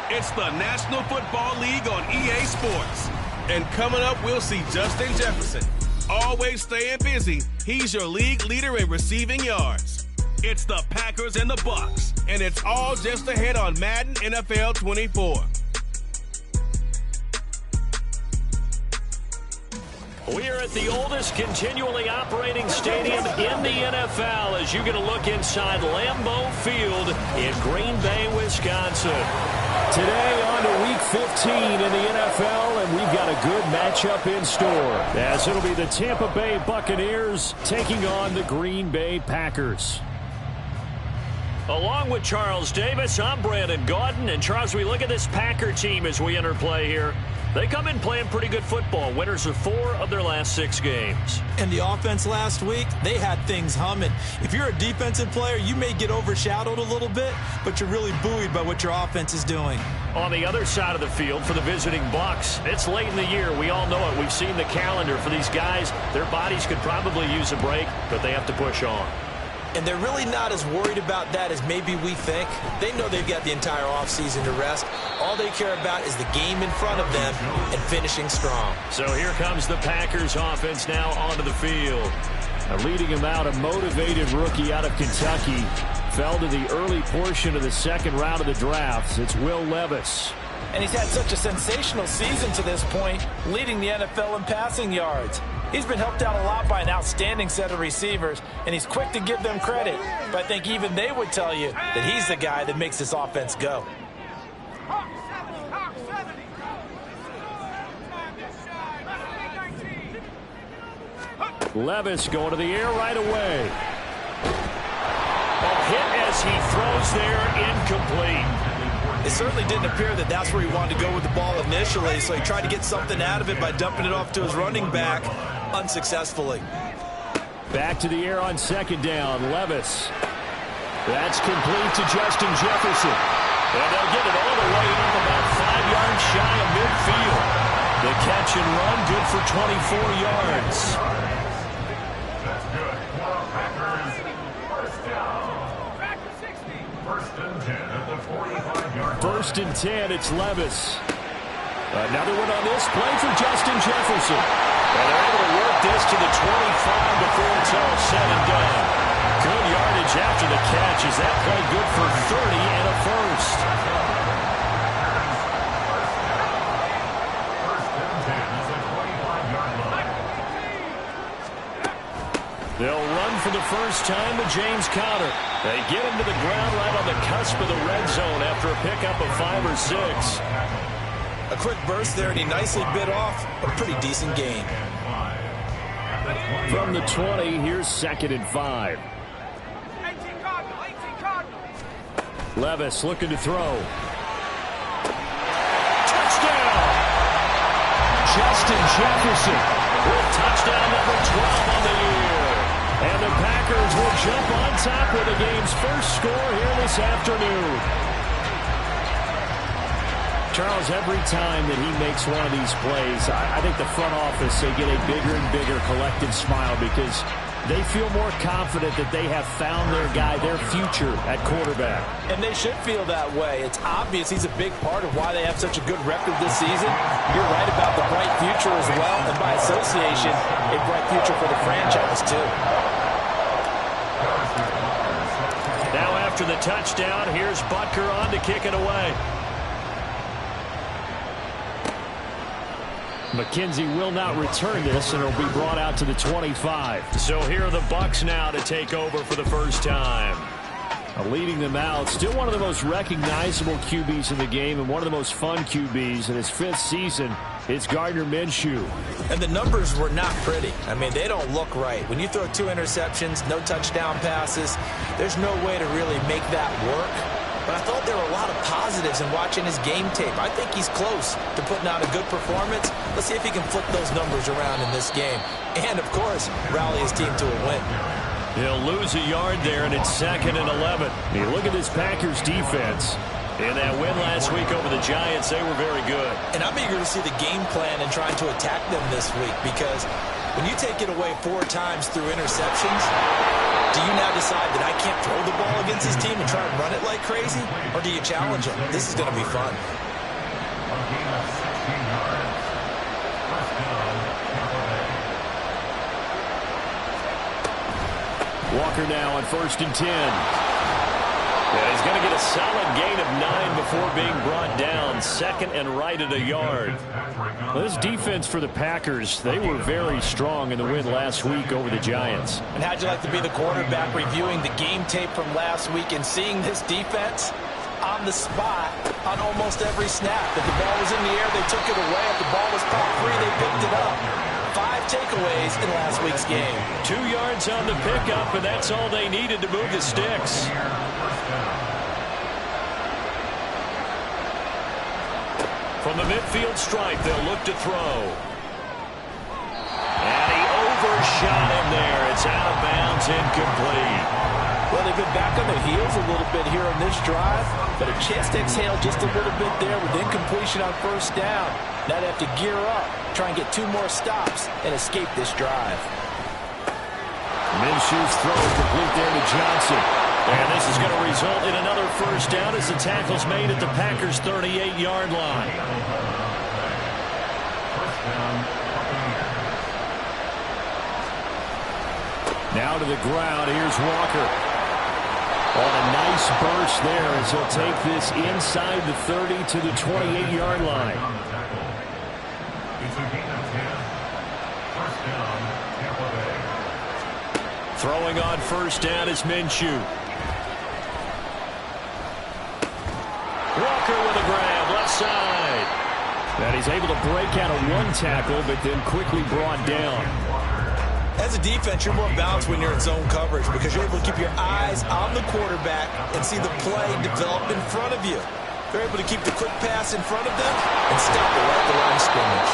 It's the National Football League on EA Sports. And coming up, we'll see Justin Jefferson. Always staying busy, he's your league leader in receiving yards. It's the Packers and the Bucks, and it's all just ahead on Madden NFL 24. We are at the oldest continually operating stadium in the NFL as you get a look inside Lambeau Field in Green Bay, Wisconsin. Today on to Week 15 in the NFL, and we've got a good matchup in store as it'll be the Tampa Bay Buccaneers taking on the Green Bay Packers. Along with Charles Davis, I'm Brandon Gaudin. And Charles, we look at this Packer team as we enter play here. They come in playing pretty good football. Winners of 4 of their last 6 games. And the offense last week, they had things humming. If you're a defensive player, you may get overshadowed a little bit, but you're really buoyed by what your offense is doing. On the other side of the field for the visiting Bucs, it's late in the year. We all know it. We've seen the calendar for these guys. Their bodies could probably use a break, but they have to push on. And they're really not as worried about that as maybe we think. They know they've got the entire offseason to rest. All they care about is the game in front of them and finishing strong. So here comes the Packers offense now onto the field. Leading him out, a motivated rookie out of Kentucky. Fell to the early portion of the second round of the draft. It's Will Levis. And he's had such a sensational season to this point, leading the NFL in passing yards. He's been helped out a lot by an outstanding set of receivers, and he's quick to give them credit. But I think even they would tell you that he's the guy that makes this offense go. Levis going to the air right away. A hit as he throws there, incomplete. It certainly didn't appear that that's where he wanted to go with the ball initially, so he tried to get something out of it by dumping it off to his running back unsuccessfully. Back to the air on second down. Levis. That's complete to Justin Jefferson. And they'll get it all the way up about 5 yards shy of midfield. The catch and run good for 24 yards. That's good. First and 10, it's Levis. Another one on this play for Justin Jefferson. And they're able to work this to the 25 before it's all said and done. Good yardage after the catch. Is that play good for 30 and a first? They'll run for the first time with James Conner. They get him to the ground right on the cusp of the red zone after a pickup of 5 or 6. A quick burst there, and he nicely bit off a pretty decent gain. From the 20, here's 2nd and 5. Levis looking to throw. Touchdown! Justin Jefferson with touchdown number 12 on the year. And the Packers will jump on top with the game's first score here this afternoon. Charles, every time that he makes one of these plays, I think the front office, they get a bigger and bigger collective smile because they feel more confident that they have found their guy, their future at quarterback. And they should feel that way. It's obvious he's a big part of why they have such a good record this season. You're right about the bright future as well, and by association, a bright future for the franchise too. Now after the touchdown, here's Butker on to kick it away. McKenzie will not return this, and it'll be brought out to the 25. So here are the Bucs now to take over for the first time. Leading them out, still one of the most recognizable QBs in the game and one of the most fun QBs in his 5th season. It's Gardner Minshew. And the numbers were not pretty. I mean, they don't look right. When you throw 2 interceptions, no touchdown passes, there's no way to really make that work. But I thought there were a lot of positives in watching his game tape. I think he's close to putting out a good performance. Let's see if he can flip those numbers around in this game. And, of course, rally his team to a win. He'll lose a yard there, and it's 2nd and 11. You look at this Packers defense. In that win last week over the Giants, they were very good. And I'm eager to see the game plan and trying to attack them this week because when you take it away 4 times through interceptions, do you now decide that I can't throw the ball against this team and try and run it like crazy? Or do you challenge them? This is going to be fun. Walker now on 1st and 10. And he's going to get a solid gain of 9 before being brought down. 2nd and right at a yard. Well, this defense for the Packers, they were very strong in the win last week over the Giants. And how'd you like to be the quarterback reviewing the game tape from last week and seeing this defense on the spot on almost every snap? If the ball was in the air, they took it away. If the ball was caught free, they picked it up. 5 takeaways in last week's game. 2 yards on the pickup, and that's all they needed to move the sticks. From the midfield stripe, they'll look to throw. And he overshot him there. It's out of bounds, incomplete. Well, they've been back on their heels a little bit here on this drive, but a chance to exhale just a little bit there with incompletion on 1st down. Now they have to gear up, try and get 2 more stops, and escape this drive. Minshew's throw complete there to Johnson. And this is going to result in another 1st down as the tackle's made at the Packers' 38-yard line. Now to the ground. Here's Walker. On a nice burst there as he'll take this inside the 30 to the 28-yard line. Throwing on 1st down is Minshew. Walker with a grab, left side. And he's able to break out of 1 tackle, but then quickly brought down. As a defense, you're more balanced when you're in zone coverage because you're able to keep your eyes on the quarterback and see the play develop in front of you. They're able to keep the quick pass in front of them and stop it right at the line of scrimmage.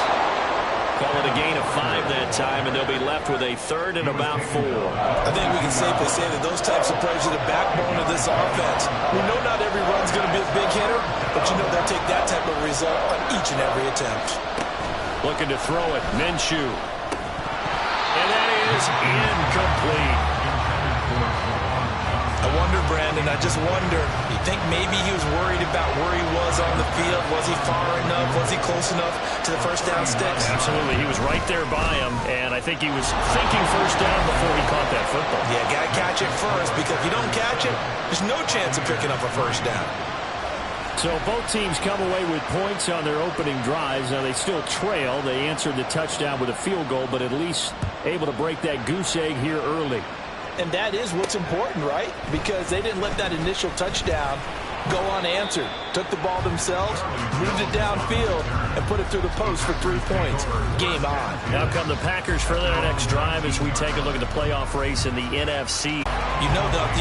Call it a gain of 5 that time, and they'll be left with a 3rd and about 4. I think we can safely say that those types of plays are the backbone of this offense. We know not every run's going to be a big hitter, but you know they'll take that type of result on each and every attempt. Looking to throw it, Minshew. And that is incomplete. I wonder, Brandon, I just wonder, you think maybe he was worried about where he was on the field? Was he far enough? Was he close enough to the 1st down sticks? Absolutely. He was right there by him, and I think he was thinking 1st down before he caught that football. Yeah, got to catch it first, because if you don't catch it, there's no chance of picking up a 1st down. So both teams come away with points on their opening drives. Now they still trail. They answered the touchdown with a field goal, but at least able to break that goose egg here early. And that is what's important, right? Because they didn't let that initial touchdown go unanswered. Took the ball themselves, moved it downfield, and put it through the post for 3 points. Game on. Now come the Packers for their next drive as we take a look at the playoff race in the NFC. You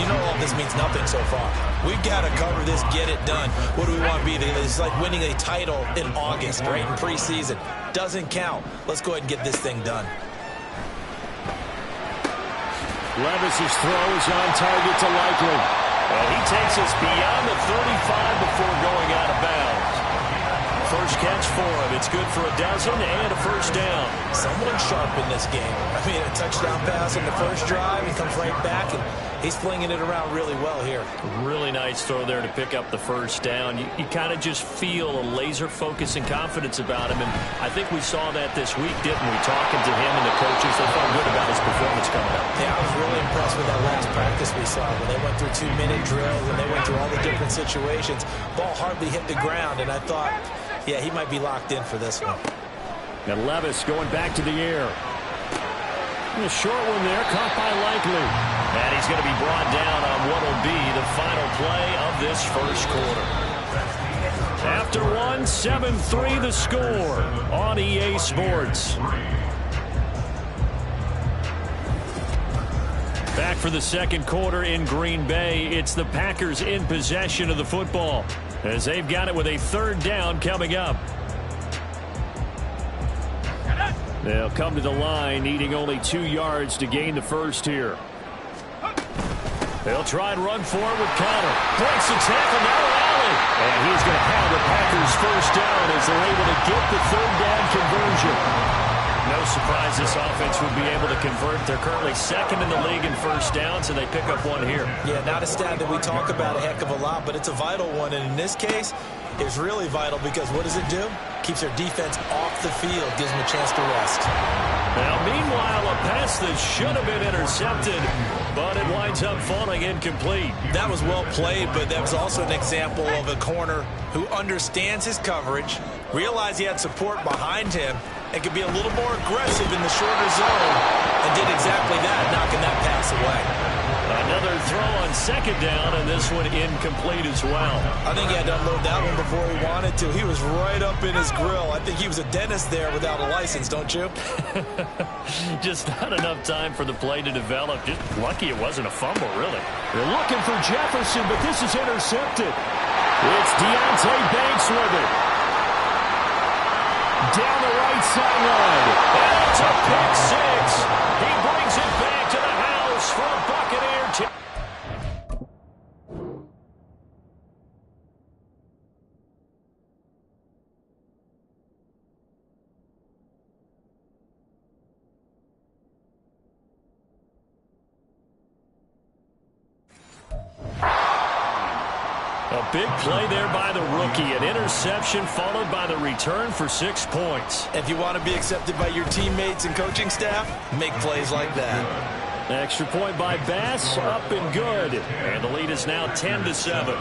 know all this means nothing so far. We've got to cover this, get it done. What do we want to be? It's like winning a title in August, right, in preseason. Doesn't count. Let's go ahead and get this thing done. Levis's throw is on target to Likely. And he takes us beyond the 35 before going out of bounds. First catch for him. It's good for a dozen and a 1st down. Someone sharp in this game. I mean, a touchdown pass on the first drive. He comes right back, and he's flinging it around really well here. Really nice throw there to pick up the 1st down. You kind of just feel a laser focus and confidence about him, and I think we saw that this week, didn't we? Talking to him and the coaches, they felt good about his performance coming up. Yeah, I was really impressed with that last practice we saw when they went through 2-minute drills, when they went through all the different situations. Ball hardly hit the ground, and I thought, yeah, he might be locked in for this one. And Levis going back to the air. And a short one there, caught by Likely. And he's going to be brought down on what will be the final play of this 1st quarter. After one, 7-3 the score on EA Sports. Back for the 2nd quarter in Green Bay. It's the Packers in possession of the football as they've got it with a 3rd down coming up. They'll come to the line, needing only 2 yards to gain the 1st here. They'll try and run forward with Conner. Breaks the tackle, now rally. And he's going to have the Packers 1st down as they're able to get the 3rd down conversion. No surprise this offense would be able to convert. They're currently 2nd in the league in 1st downs, and they pick up one here. Yeah, not a stat that we talk about a heck of a lot, but it's a vital one. And in this case, it's really vital because what does it do? Keeps their defense off the field, gives them a chance to rest. Now, meanwhile, a pass that should have been intercepted but it winds up falling incomplete. That was well played, but that was also an example of a corner who understands his coverage, realized he had support behind him, and could be a little more aggressive in the shorter zone, and did exactly that, knocking that pass away. Another throw on second down, and this one incomplete as well. I think he had to unload that one before he wanted to. He was right up in his grill. I think he was a dentist there without a license, don't you? Just not enough time for the play to develop. Just lucky it wasn't a fumble, really. They're looking for Jefferson, but this is intercepted. It's Deonte Banks with it. Down the right sideline. And it's a pick six. He brings it back to the house for a Buccaneer. A big play there by the rookie. An interception followed by the return for 6 points. If you want to be accepted by your teammates and coaching staff, make plays like that. Extra point by Bass, up and good. And the lead is now 10-7.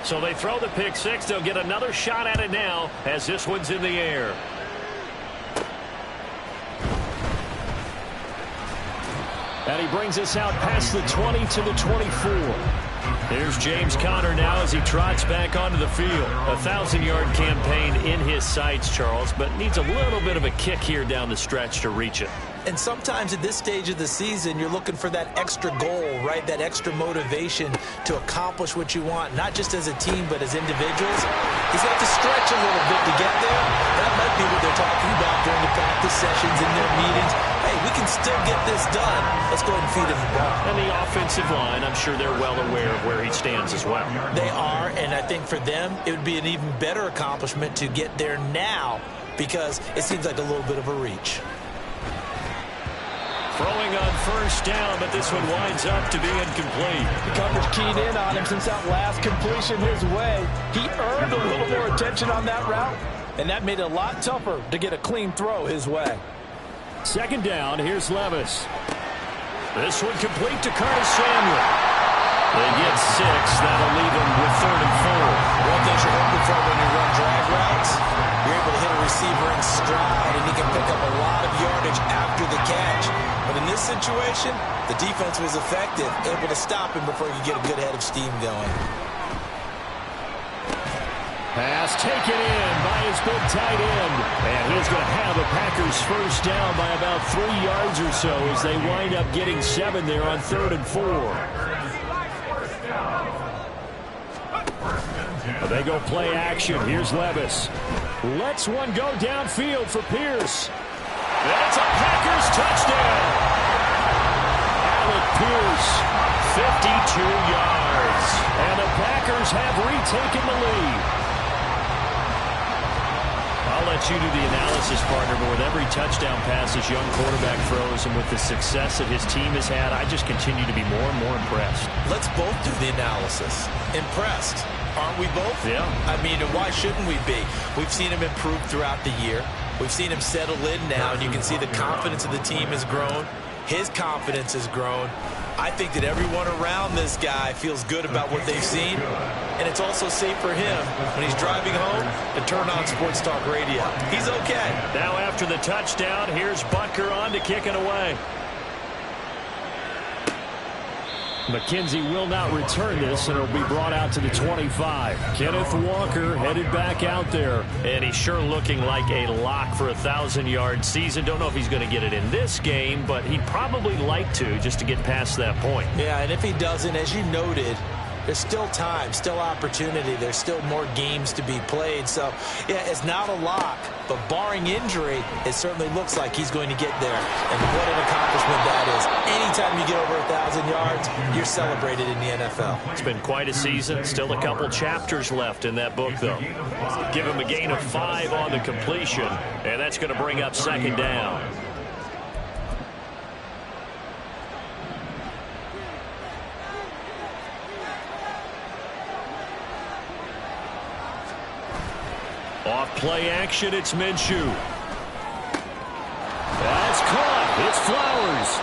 So they throw the pick six. They'll get another shot at it now as this one's in the air. And he brings us out past the 20 to the 24. Here's James Conner now as he trots back onto the field. A 1,000-yard campaign in his sights, Charles, but needs a little bit of a kick here down the stretch to reach it. And sometimes at this stage of the season, you're looking for that extra goal, right? That extra motivation to accomplish what you want, not just as a team, but as individuals. He's got to stretch a little bit to get there. That might be what they're talking about during the practice sessions in their meetings. Hey, we can still get this done. Let's go ahead and feed him the ball. And the offensive line, I'm sure they're well aware of where he stands as well. They are, and I think for them, it would be an even better accomplishment to get there now because it seems like a little bit of a reach. Throwing on first down, but this one winds up to be incomplete. The coverage keyed in on him since that last completion his way. He earned a little more attention on that route, and that made it a lot tougher to get a clean throw his way. Second down, here's Levis. This one complete to Curtis Samuel. They get 6. That'll leave him with 3rd and 4. One thing you're hoping for when you run drag routes, you're able to hit a receiver in stride, and he can pick up a lot of yardage after the catch. But in this situation, the defense was effective, able to stop him before he could get a good head of steam going. Pass taken in by his big tight end. And he's going to have the Packers first down by about 3 yards or so as they wind up getting 7 there on 3rd and 4. They go play action. Here's Levis. Lets one go downfield for Pierce. And it's a Packers touchdown. Alec Pierce, 52 yards. And the Packers have retaken the lead. I'll let you do the analysis, partner, but with every touchdown pass this young quarterback throws and with the success that his team has had, I just continue to be more and more impressed. Let's both do the analysis. Impressed. Aren't we both? Yeah. I mean, why shouldn't we be? We've seen him improve throughout the year. We've seen him settle in now, and you can see the confidence of the team has grown. His confidence has grown. I think that everyone around this guy feels good about what they've seen, and it's also safe for him when he's driving home to turn on Sports Talk Radio. He's okay. Now after the touchdown, here's Butker on to kick it away. McKenzie will not return this, and it'll be brought out to the 25. Kenneth Walker headed back out there. And he's sure looking like a lock for a 1,000-yard season. Don't know if he's going to get it in this game, but he'd probably like to just to get past that point. Yeah, and if he doesn't, as you noted, there's still time, still opportunity. There's still more games to be played. So, yeah, it's not a lock, but barring injury, it certainly looks like he's going to get there. And what an accomplishment that is. Anytime you get over 1,000 yards, you're celebrated in the NFL. It's been quite a season. Still a couple chapters left in that book, though. Give him a gain of 5 on the completion, and that's going to bring up second down. Off play action, it's Minshew. That's caught. It's Flowers.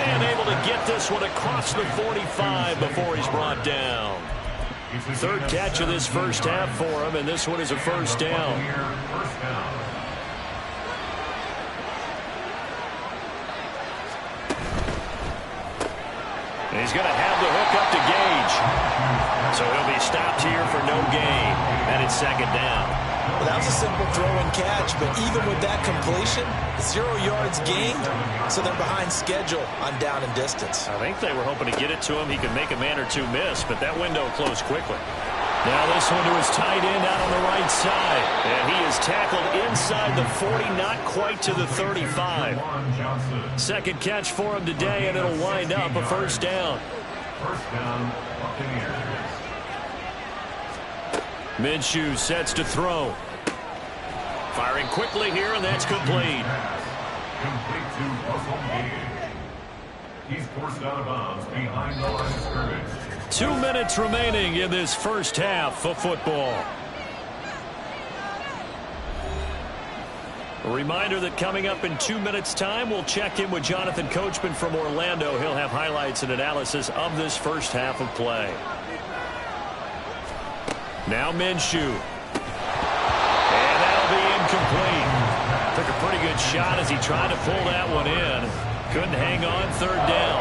And able to get this one across the 45 before he's brought down. Third catch of this first half for him, and this one is a first down. And he's going to have the hook up to Gage. So he'll be stopped here for no gain. And it's second down. Well, that was a simple throw and catch, but even with that completion, 0 yards gained, so they're behind schedule on down and distance. I think they were hoping to get it to him. He could make a man or two miss, but that window closed quickly. Now this one to his tight end out on the right side. And he is tackled inside the 40, not quite to the 35. Second catch for him today, and it'll wind up a first down. First down, Buccaneers. Minshew sets to throw. Firing quickly here, and that's complete. Complete to Russell Gage. He's forced out of bounds behind the line of scrimmage. 2 minutes remaining in this first half of football. A reminder that coming up in 2 minutes' time, we'll check in with Jonathan Coachman from Orlando. He'll have highlights and analysis of this first half of play. Now Minshew. And that'll be incomplete. Took a pretty good shot as he tried to pull that one in. Couldn't hang on, third down.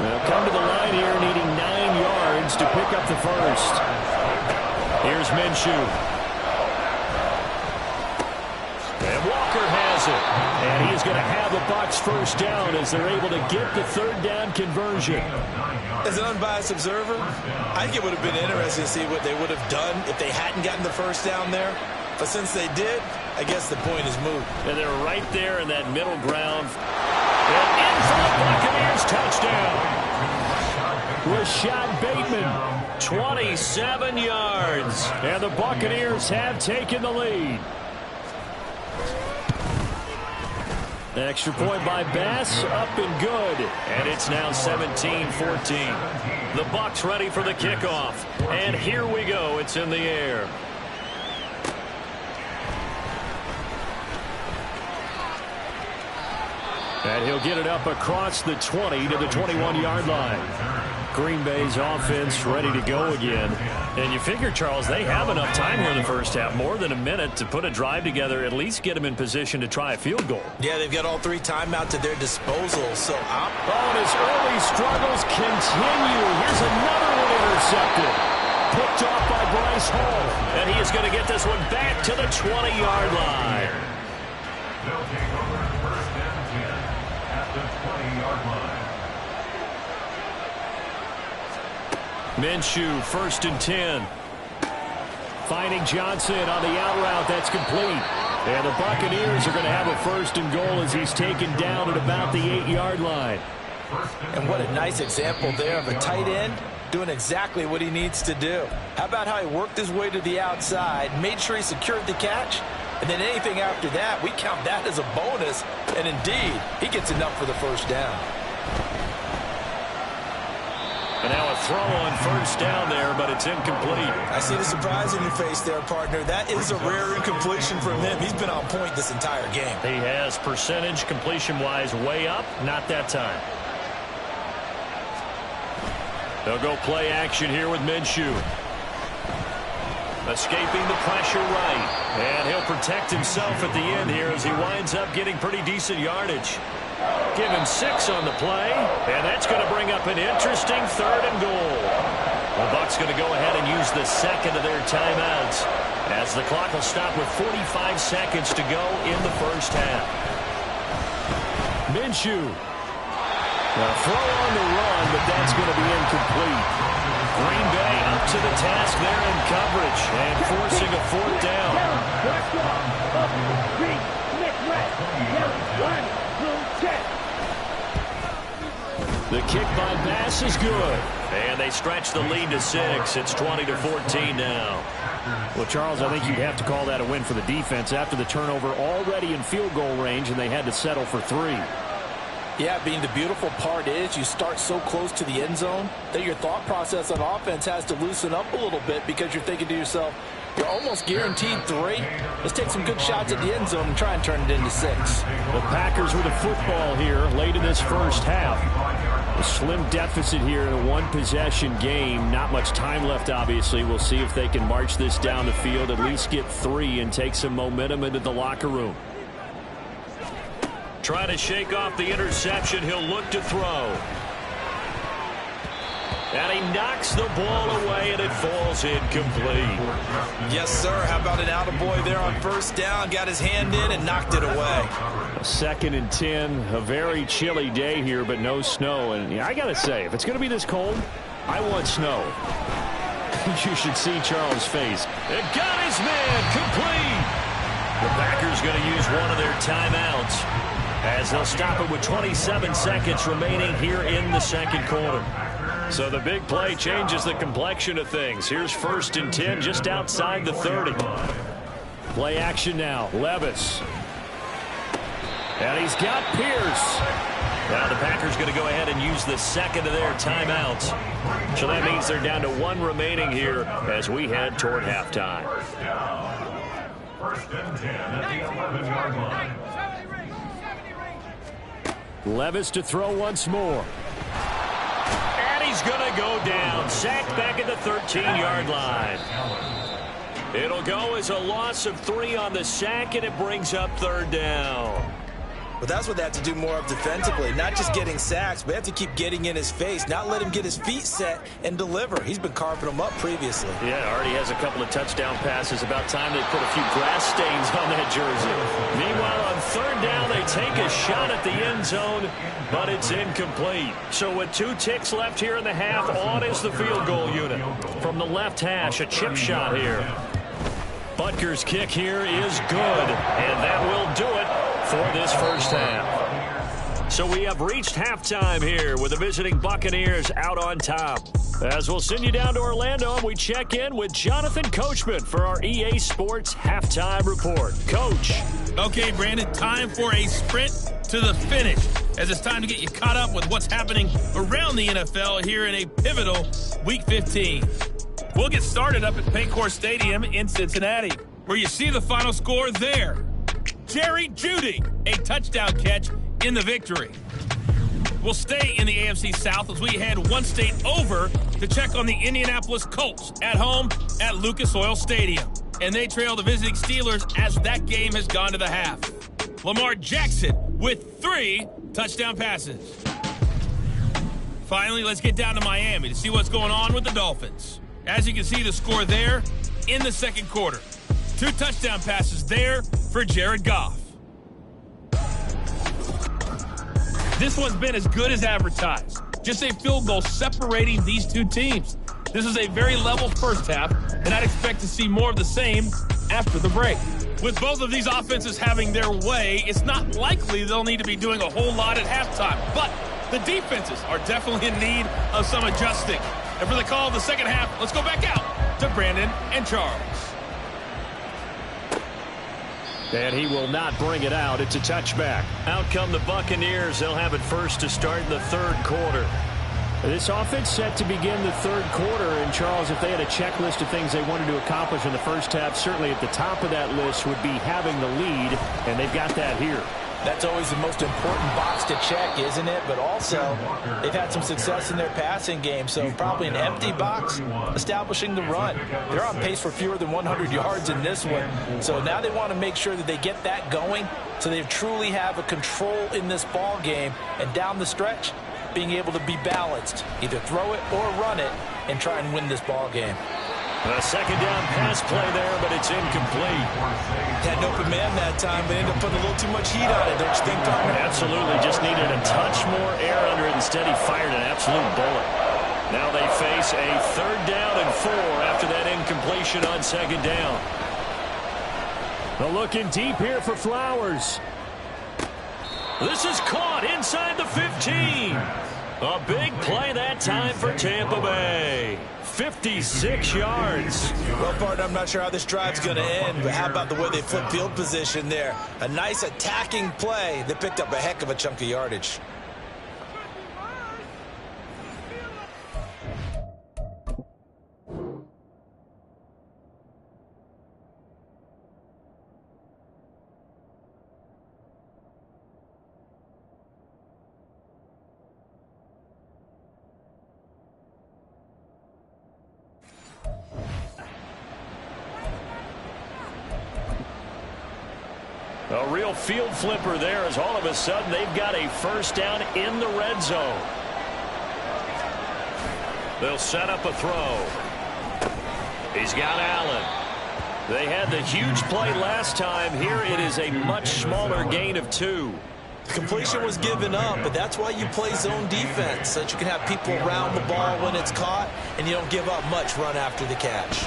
They'll come to the line here needing 9 yards to pick up the first. Here's Minshew. And Walker has it. And he's going to have the Bucs first down as they're able to get the third down conversion. As an unbiased observer, I think it would have been interesting to see what they would have done if they hadn't gotten the first down there. But since they did, I guess the point is moot. And they're right there in that middle ground. And in for the Buccaneers touchdown. Rashad Bateman, 27 yards. And the Buccaneers have taken the lead. Extra point by Bass, up and good. And it's now 17-14. The Bucs ready for the kickoff. And here we go. It's in the air. And he'll get it up across the 20 to the 21-yard line. Green Bay's offense ready to go again. And you figure, Charles, they have enough time here in the first half, more than a minute, to put a drive together, at least get them in position to try a field goal. Yeah, they've got all 3 timeouts at their disposal. So and his early struggles continue. Here's another one intercepted. Picked off by Bryce Hall. And he is going to get this one back to the 20-yard line. They'll take over first and 10 at the 20-yard line. Minshew, first and 10. Finding Johnson on the out route. That's complete. And the Buccaneers are going to have a first and goal as he's taken down at about the 8-yard line. And what a nice example there of a tight end doing exactly what he needs to do. How about how he worked his way to the outside, made sure he secured the catch, and then anything after that, we count that as a bonus. And indeed, he gets enough for the first down. And now a throw on first down there, but it's incomplete. I see the surprise in your face there, partner. That is a rare incompletion from him. He's been on point this entire game. He has percentage completion-wise way up. Not that time. They'll go play action here with Minshew. Escaping the pressure right. And he'll protect himself at the end here as he winds up getting pretty decent yardage. Given 6 on the play, and that's going to bring up an interesting third and goal. The Bucs going to go ahead and use the second of their timeouts as the clock will stop with 45 seconds to go in the first half. Minshew. A throw on the run, but that's going to be incomplete. Green Bay up to the task there in coverage and forcing a fourth down. The kick by Bass is good. And they stretch the lead to 6. It's 20-14 now. Well, Charles, I think you'd have to call that a win for the defense after the turnover already in field goal range, and they had to settle for 3. Yeah, being the beautiful part is you start so close to the end zone that your thought process on offense has to loosen up a little bit because you're thinking to yourself, you're almost guaranteed 3. Let's take some good shots at the end zone and try and turn it into 6. The Packers with a football here late in this first half. A slim deficit here in a one-possession game. Not much time left, obviously. We'll see if they can march this down the field, at least get 3 and take some momentum into the locker room. Trying to shake off the interception. He'll look to throw. And he knocks the ball away, and it falls incomplete. Yes, sir. How about an attaboy there on first down? Got his hand in and knocked it away. 2nd and 10. A very chilly day here, but no snow. And I got to say, if it's going to be this cold, I want snow. You should see Charles' face. It got his man complete. The Packers going to use one of their timeouts as they'll stop it with 27 seconds remaining here in the second quarter. So the big play changes the complexion of things. Here's 1st and 10 just outside the 30. Play action now. Levis. And he's got Pierce. Now the Packers going to go ahead and use the second of their timeouts. So that means they're down to 1 remaining here as we head toward halftime. 1st and 10 at the 11-yard line. Levis to throw once more. He's going to go down. Sacked back at the 13-yard line. It'll go as a loss of 3 on the sack, and it brings up 3rd down. But that's what they have to do more of defensively. Not just getting sacks, but they have to keep getting in his face. Not let him get his feet set and deliver. He's been carving them up previously. Yeah, already has a couple of touchdown passes. About time they put a few grass stains on that jersey. Meanwhile, on 3rd down, they take a shot at the end zone, but it's incomplete. So with 2 ticks left here in the half, on is the field goal unit. From the left hash, a chip shot here. Butker's kick here is good, and that will do it for this first half. So we have reached halftime here with the visiting Buccaneers out on top. As we'll send you down to Orlando, and we check in with Jonathan Coachman for our EA Sports Halftime Report. Coach. Okay, Brandon, time for a sprint to the finish, as it's time to get you caught up with what's happening around the NFL here in a pivotal Week 15. We'll get started up at Paycor Stadium in Cincinnati, where you see the final score there. Jerry Jeudy, a touchdown catch in the victory. We'll stay in the AFC South as we head one state over to check on the Indianapolis Colts at home at Lucas Oil Stadium. And they trail the visiting Steelers as that game has gone to the half. Lamar Jackson with 3 touchdown passes. Finally, let's get down to Miami to see what's going on with the Dolphins. As you can see, the score there in the second quarter. 2 touchdown passes there for Jared Goff. This one's been as good as advertised. Just a field goal separating these 2 teams. This is a very level first half, and I'd expect to see more of the same after the break. With both of these offenses having their way, it's not likely they'll need to be doing a whole lot at halftime. But the defenses are definitely in need of some adjusting. And for the call of the second half, let's go back out to Brandon and Charles. And he will not bring it out. It's a touchback. Out come the Buccaneers. They'll have it first to start in the third quarter. This offense set to begin the third quarter. And, Charles, if they had a checklist of things they wanted to accomplish in the first half, certainly at the top of that list would be having the lead, and they've got that here. That's always the most important box to check, isn't it? But also, they've had some success in their passing game, so probably an empty box establishing the run. They're on pace for fewer than 100 yards in this one. So now they want to make sure that they get that going so they truly have a control in this ball game. And down the stretch, being able to be balanced, either throw it or run it, and try and win this ball game. A second down pass play there, but it's incomplete. Had an open man that time, but ended up putting a little too much heat on it, don't you think, Carmen? Absolutely. Just needed a touch more air under it. Instead, he fired an absolute bullet. Now they face a 3rd down and 4 after that incompletion on second down. Looking deep here for Flowers. This is caught inside the 15. A big play that time for Tampa Bay. 56 yards. Well, partner, I'm not sure how this drive's going to end, but how about the way they flip field position there? A nice attacking play that picked up a heck of a chunk of yardage. A real field flipper there as all of a sudden they've got a first down in the red zone. They'll set up a throw. He's got Allen. They had the huge play last time. Here it is a much smaller gain of 2. The completion was given up, but that's why you play zone defense, so that you can have people around the ball when it's caught, and you don't give up much run after the catch.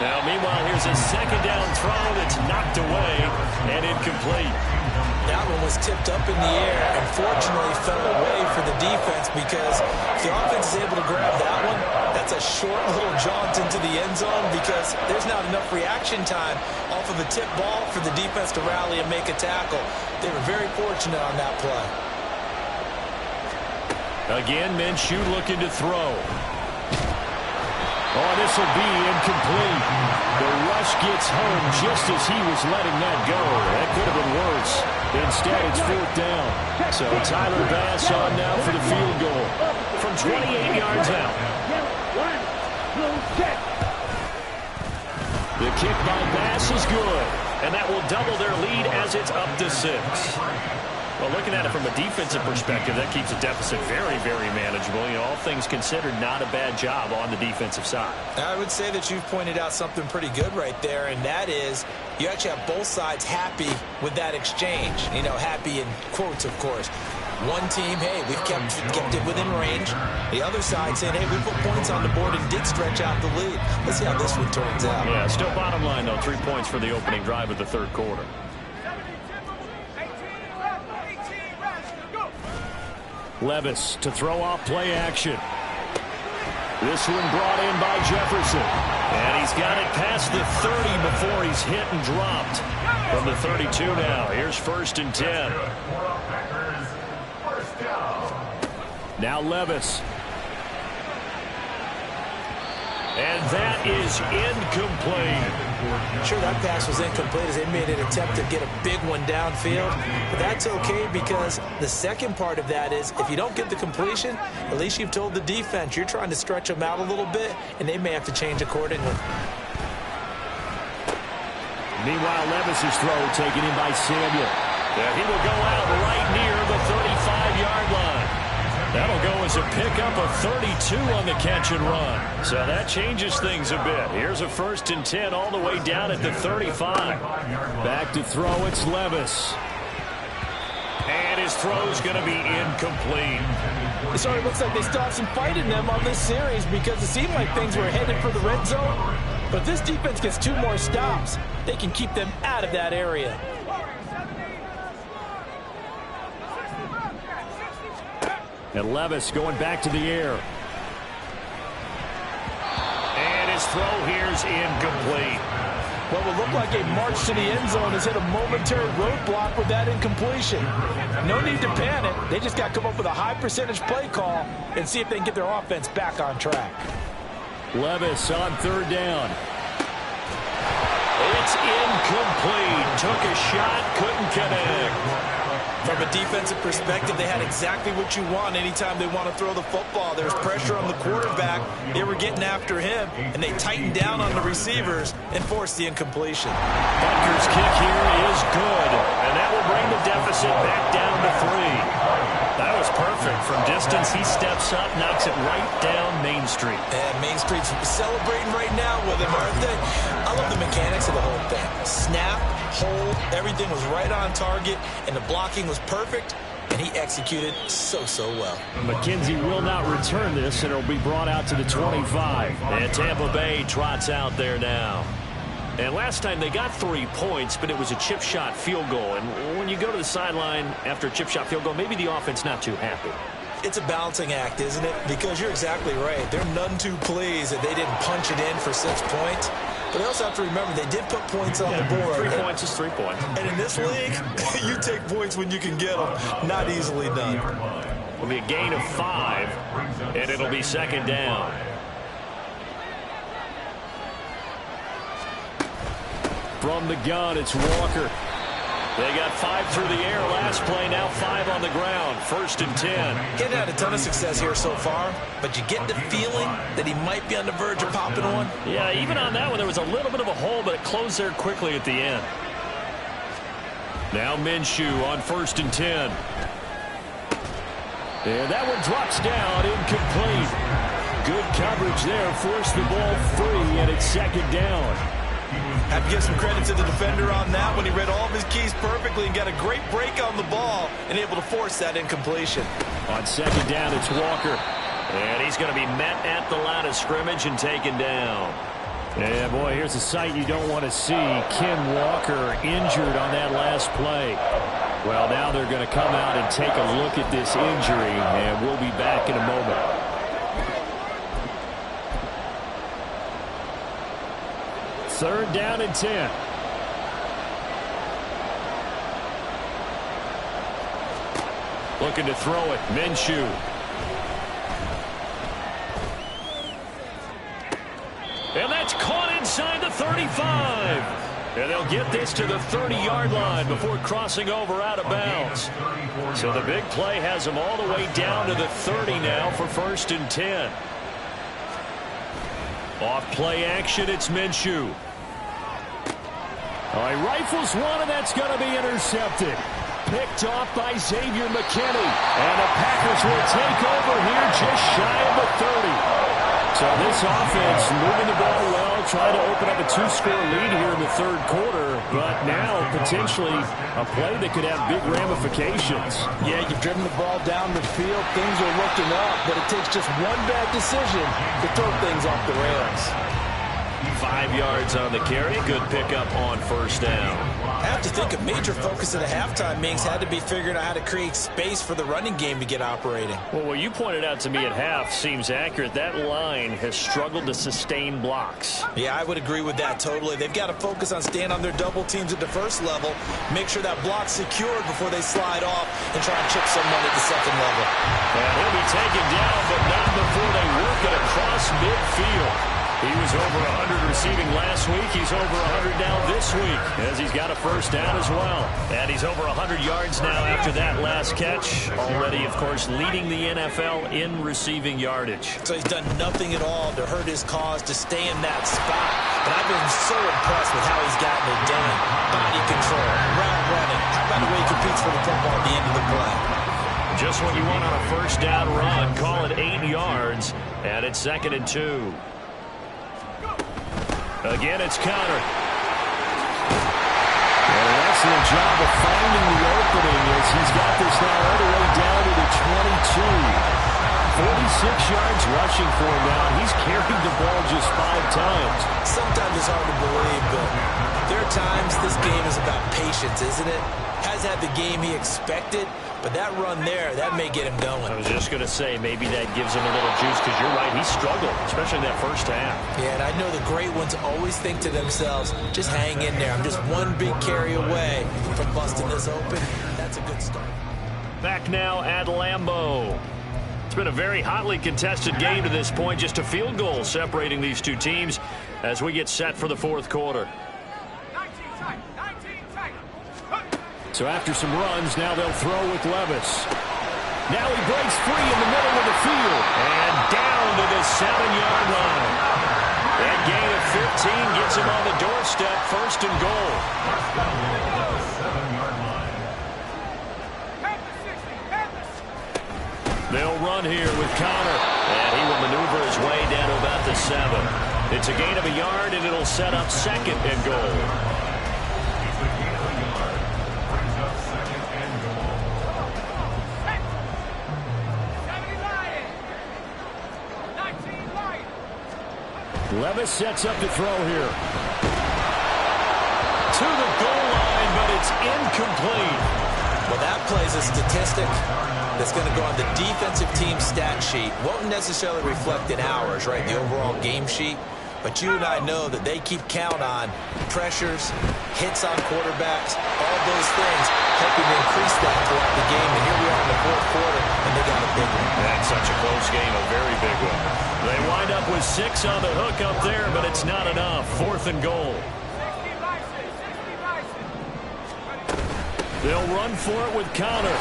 Now, meanwhile, here's a second down throw that's knocked away and incomplete. That one was tipped up in the air and fortunately fell away for the defense, because if the offense is able to grab that one, that's a short little jaunt into the end zone, because there's not enough reaction time off of a tip ball for the defense to rally and make a tackle. They were very fortunate on that play. Again, Minshew looking to throw. Oh, this will be incomplete. The rush gets home just as he was letting that go. That could have been worse. Instead, it's 4th down. So Tyler Bass on now for the field goal from 28 yards out. The kick by Bass is good, and that will double their lead as it's up to 6. Well, looking at it from a defensive perspective, that keeps the deficit very, very manageable. You know, all things considered, not a bad job on the defensive side. I would say that you've pointed out something pretty good right there, and that is you actually have both sides happy with that exchange. You know, happy in quotes, of course. One team, hey, we've kept it within range. The other side saying, hey, we put points on the board and did stretch out the lead. Let's see how this one turns out. Yeah, still bottom line, though, 3 points for the opening drive of the 3rd quarter. Levis to throw off play action. This one brought in by Jefferson. And he's got it past the 30 before he's hit and dropped. From the 32 now. Here's 1st and 10. Now Levis. And that is incomplete. Sure, that pass was incomplete as they made an attempt to get a big one downfield. But that's okay, because the second part of that is if you don't get the completion, at least you've told the defense you're trying to stretch them out a little bit, and they may have to change accordingly. Meanwhile, Levis's throw taken in by Samuel. And he will go out right near the 35-yard line. That'll go as a pickup of 32 on the catch and run. So that changes things a bit. Here's a 1st and 10 all the way down at the 35. Back to throw, it's Levis. And his throw's going to be incomplete. So it looks like they still have some fight in them on this series, because it seemed like things were headed for the red zone. But if this defense gets 2 more stops, they can keep them out of that area. And Levis going back to the air. And his throw here's incomplete. What will look like a march to the end zone has hit a momentary roadblock with that incompletion. No need to panic. They just got to come up with a high percentage play call and see if they can get their offense back on track. Levis on 3rd down. It's incomplete. Took a shot, couldn't connect. From a defensive perspective, they had exactly what you want anytime they want to throw the football. There's pressure on the quarterback. They were getting after him, and they tightened down on the receivers and forced the incompletion. Butker's kick here is good, and that will bring the deficit back down to 3. That was perfect. From distance, he steps up, knocks it right down Main Street. And Main Street's celebrating right now with him, aren't they? I love the mechanics of the whole thing. Snap, hold, everything was right on target, and the blocking was perfect, and he executed so well. McKenzie will not return this, and it'll be brought out to the 25. And Tampa Bay trots out there now. And last time they got 3 points, but it was a chip shot field goal. And when you go to the sideline after a chip shot field goal, maybe the offense not too happy. It's a balancing act, isn't it? Because you're exactly right. They're none too pleased that they didn't punch it in for 6 points. But they also have to remember they did put points on the board. 3 points is 3 points. And in this league, you take points when you can get them. Not easily done. It'll be a gain of 5, and it'll be 2nd down. From the gun, it's Walker. They got 5 through the air last play, now 5 on the ground. 1st and 10. Getting had a ton of success here so far, but you get the feeling that he might be on the verge of popping one. Yeah, even on that one, there was a little bit of a hole, but it closed there quickly at the end. Now Minshew on 1st and 10. And that one drops down, incomplete. Good coverage there, forced the ball free, and it's 2nd down. Have to give some credit to the defender on that when he read all of his keys perfectly and got a great break on the ball and able to force that incompletion. On 2nd down, it's Walker. And he's going to be met at the line of scrimmage and taken down. Yeah, boy, here's a sight you don't want to see. Ken Walker injured on that last play. Well, now they're going to come out and take a look at this injury, and we'll be back in a moment. Third down and 10. Looking to throw it. Minshew. And that's caught inside the 35. And they'll get this to the 30-yard line before crossing over out of bounds. So the big play has them all the way down to the 30 now for 1st and 10. Off play action, it's Minshew. All right, rifles one, and that's going to be intercepted. Picked off by Xavier McKinney. And the Packers will take over here just shy of the 30. So this offense moving the ball well, trying to open up a 2-score lead here in the 3rd quarter. But now potentially a play that could have big ramifications. Yeah, you've driven the ball down the field. Things are looking up, but it takes just one bad decision to throw things off the rails. 5 yards on the carry. Good pickup on 1st down. I have to think a major focus of the halftime meetings had to be figuring out how to create space for the running game to get operating. Well, what you pointed out to me at half seems accurate. That line has struggled to sustain blocks. Yeah, I would agree with that totally. They've got to focus on staying on their double teams at the 1st level, make sure that block's secured before they slide off and try and chip someone at the 2nd level. And he'll be taken down, but not before they work it across midfield. He was over 100 receiving last week. He's over 100 now this week as he's got a 1st down as well. And he's over 100 yards now after that last catch. Already, of course, leading the NFL in receiving yardage. So he's done nothing at all to hurt his cause to stay in that spot. But I've been so impressed with how he's gotten it done. Body control, route running. How about the way he competes for the football at the end of the play? Just what you want on a 1st down run. Call it 8 yards. And it's 2nd and 2. Again, it's Conner. Well, that's the job of finding the opening as he's got this now all the way down to the 22. 46 yards rushing for him now. He's carried the ball just 5 times. Sometimes it's hard to believe, but there are times this game is about patience, isn't it? Has had the game he expected, but that run there, that may get him going. I was just going to say, maybe that gives him a little juice, because you're right, he struggled, especially in that 1st half. Yeah, and I know the great ones always think to themselves, just hang in there. I'm just one big carry away from busting this open. That's a good start. Back now at Lambeau. It's been a very hotly contested game to this point, just a field goal separating these two teams as we get set for the 4th quarter. So after some runs, now they'll throw with Levis. Now he breaks free in the middle of the field. And down to the 7-yard line. That gain of 15 gets him on the doorstep, 1st and goal. They'll run here with Conner. And he will maneuver his way down to about the 7. It's a gain of a yard, and it'll set up 2nd and goal. Levis sets up to throw here. To the goal line, but it's incomplete. Well, that plays a statistic that's going to go on the defensive team stat sheet. Won't necessarily reflect in ours, right, the overall game sheet. But you and I know that they keep count on pressures, hits on quarterbacks, all those things helping to increase that throughout the game. And here we are in the 4th quarter, and they got a big one. That's such a close game, a very big one. They wind up with 6 on the hook up there, but it's not enough. 4th and goal. They'll run for it with Connor.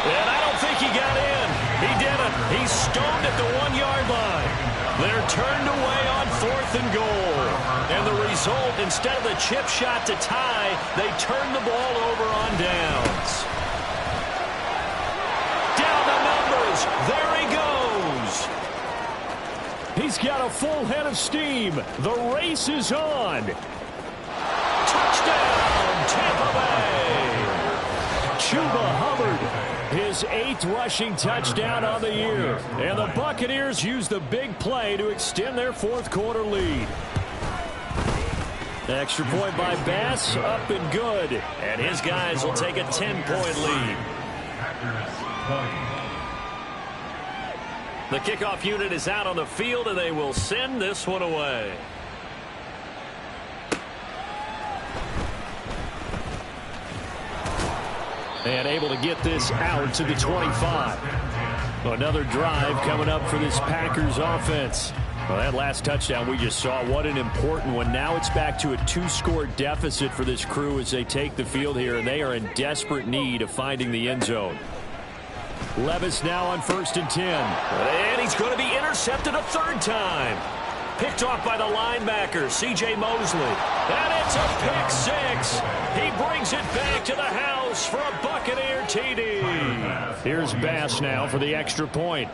And I don't think he got in. He didn't. He's stoned at the 1-yard line. They're turned away on 4th and goal. And the result, instead of the chip shot to tie, they turn the ball over on downs. Down the numbers. There he goes. He's got a full head of steam. The race is on. Touchdown, Tampa Bay. Chuba Hubbard, his 8th rushing touchdown on the year. And the Buccaneers use the big play to extend their 4th quarter lead. Extra point by Bass, up and good. And his guys will take a 10-point lead. The kickoff unit is out on the field, and they will send this one away. And able to get this out to the 25. Another drive coming up for this Packers offense. Well, that last touchdown we just saw, what an important one. Now it's back to a 2-score deficit for this crew as they take the field here, and they are in desperate need of finding the end zone. Levis now on 1st and 10. And he's going to be intercepted a 3rd time. Picked off by the linebacker, C.J. Mosley. And it's a pick 6. He brings it back to the house for a Buccaneer TD. Here's Bass now for the extra point.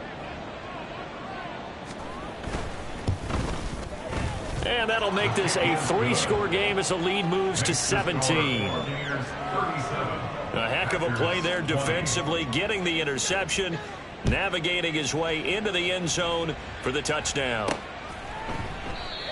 And that'll make this a 3-score game as the lead moves to 17. A heck of a play there defensively, getting the interception, navigating his way into the end zone for the touchdown.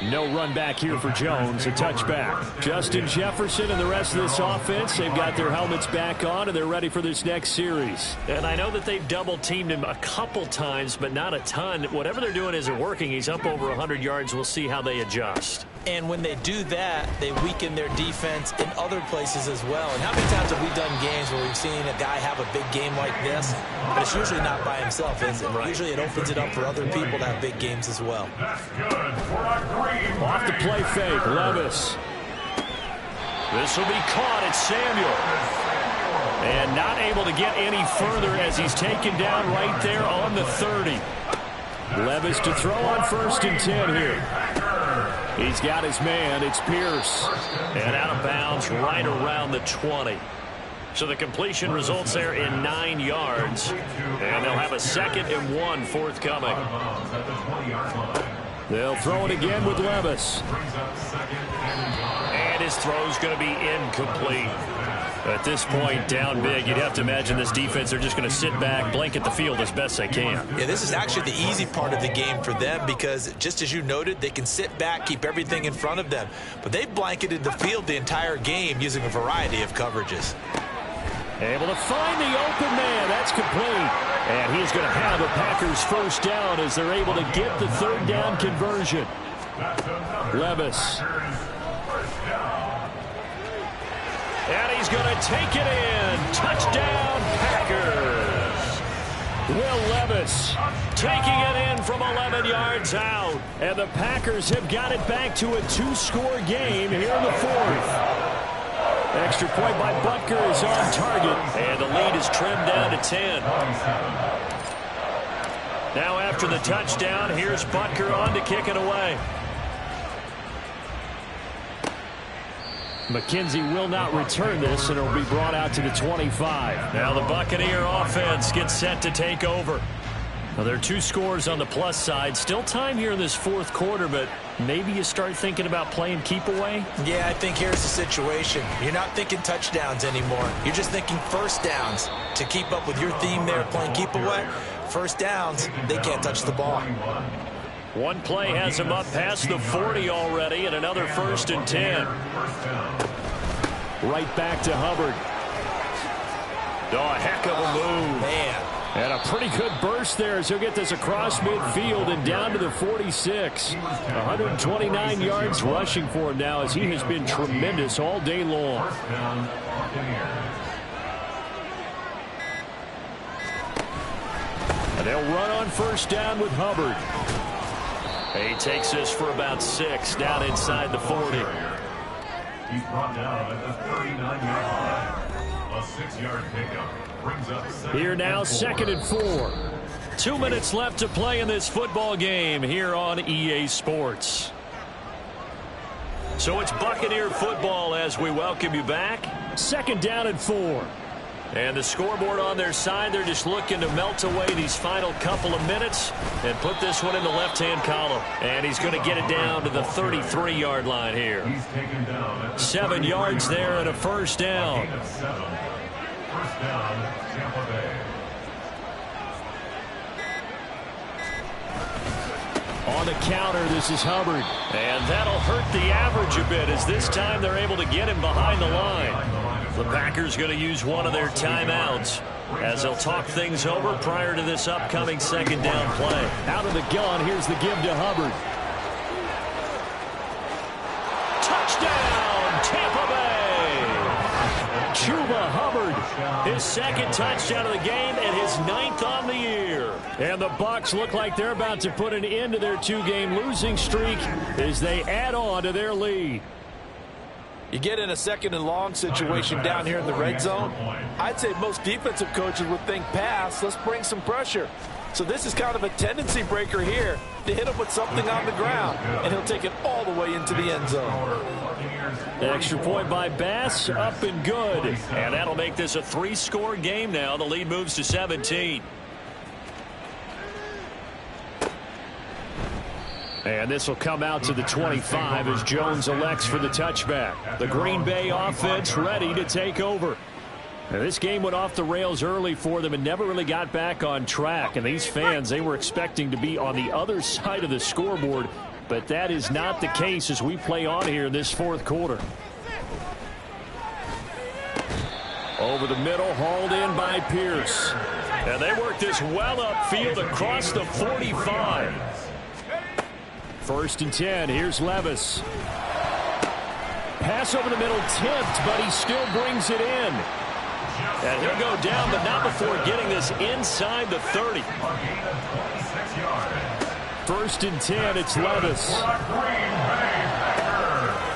No run back here for Jones, a touchback. Justin Jefferson and the rest of this offense, they've got their helmets back on, and they're ready for this next series. And I know that they've double-teamed him a couple times, but not a ton. Whatever they're doing isn't working. He's up over 100 yards. We'll see how they adjust. And when they do that, they weaken their defense in other places as well. And how many times have we done games where we've seen a guy have a big game like this, but it's usually not by himself, is it? Right. Usually it opens it up for other people to have big games as well. Off the play fake, Levis. This will be caught at Samuel. And not able to get any further as he's taken down right there on the 30. Levis to throw on 1st and 10 here. He's got his man. It's Pierce. And out of bounds right around the 20. So the completion results there in 9 yards. And they'll have a 2nd and 1 forthcoming. They'll throw it again with Levis. And his throw's going to be incomplete. At this point, down big, you'd have to imagine this defense, they're just going to sit back, blanket the field as best they can. Yeah, this is actually the easy part of the game for them because, just as you noted, they can sit back, keep everything in front of them. But they've blanketed the field the entire game using a variety of coverages. Able to find the open man. That's complete. And he's going to have a Packers 1st down as they're able to get the 3rd down conversion. Levis. And he's going to take it in. Touchdown, Packers. Will Levis taking it in from 11 yards out. And the Packers have got it back to a 2-score game here in the 4th. Extra point by Butker is on target. And the lead is trimmed down to 10. Now after the touchdown, here's Butker on to kick it away. McKenzie will not return this, and it'll be brought out to the 25. Now the Buccaneer offense gets set to take over. Well, there are 2 scores on the plus side. Still time here in this 4th quarter, but maybe you start thinking about playing keep away? Yeah, I think here's the situation. You're not thinking touchdowns anymore. You're just thinking 1st downs. To keep up with your theme there, playing keep away, 1st downs, they can't touch the ball. One play has him up past the 40 already, and another 1st and 10. Right back to Hubbard. Oh, a heck of a move. Man. And a pretty good burst there as he'll get this across midfield and down to the 46. 129 yards rushing for him now as he has been tremendous all day long. And they'll run on 1st down with Hubbard. He takes this for about 6 down inside the 40. He's brought down at the 39-yard line. A 6-yard pickup brings up Here now, 2nd and 4. 2 minutes left to play in this football game here on EA Sports. So it's Buccaneer football as we welcome you back. 2nd down and 4. And the scoreboard on their side, they're just looking to melt away these final couple of minutes and put this one in the left-hand column. And he's going to get it down to the 33-yard line here. 7 yards there and a first down. First down, Tampa Bay. On the counter, this is Hubbard. And that'll hurt the average a bit as this time they're able to get him behind the line. The Packers going to use one of their timeouts as they'll talk things over prior to this upcoming 2nd down play. Out of the gun, here's the give to Hubbard. Touchdown, Tampa Bay! Chuba Hubbard, his 2nd touchdown of the game and his 9th on the year. And the Bucs look like they're about to put an end to their 2-game losing streak as they add on to their lead. You get in a 2nd and long situation down here in the red zone. I'd say most defensive coaches would think pass. Let's bring some pressure. So this is kind of a tendency breaker here to hit him with something on the ground. And he'll take it all the way into the end zone. An extra point by Bass, up and good. And that'll make this a 3-score game now. The lead moves to 17. And this will come out to the 25 as Jones elects for the touchback. The Green Bay offense ready to take over. Now, this game went off the rails early for them and never really got back on track. And these fans, they were expecting to be on the other side of the scoreboard. But that is not the case as we play on here in this 4th quarter. Over the middle, hauled in by Pierce. And they work this well upfield across the 45. 1st and 10. Here's Levis. Pass over the middle, tipped, but he still brings it in. And he'll go down, but not before getting this inside the 30. 1st and 10, it's Levis.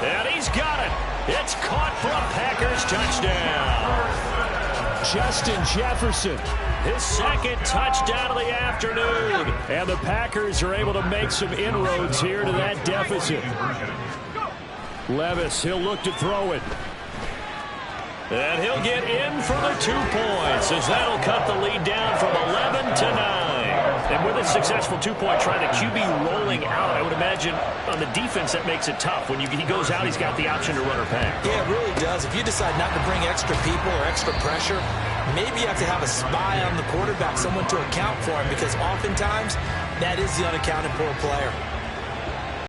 And he's got it. It's caught for a Packers touchdown. Justin Jefferson, his 2nd touchdown of the afternoon. And the Packers are able to make some inroads here to that deficit. Levis, he'll look to throw it. And he'll get in for the 2 points as that'll cut the lead down from 11 to 9. And with a successful 2-point try, the QB rolling out, I would imagine on the defense that makes it tough. When he goes out, he's got the option to run or pass. Yeah, it really does. If you decide not to bring extra people or extra pressure, maybe you have to have a spy on the quarterback, someone to account for him, because oftentimes that is the unaccounted for player.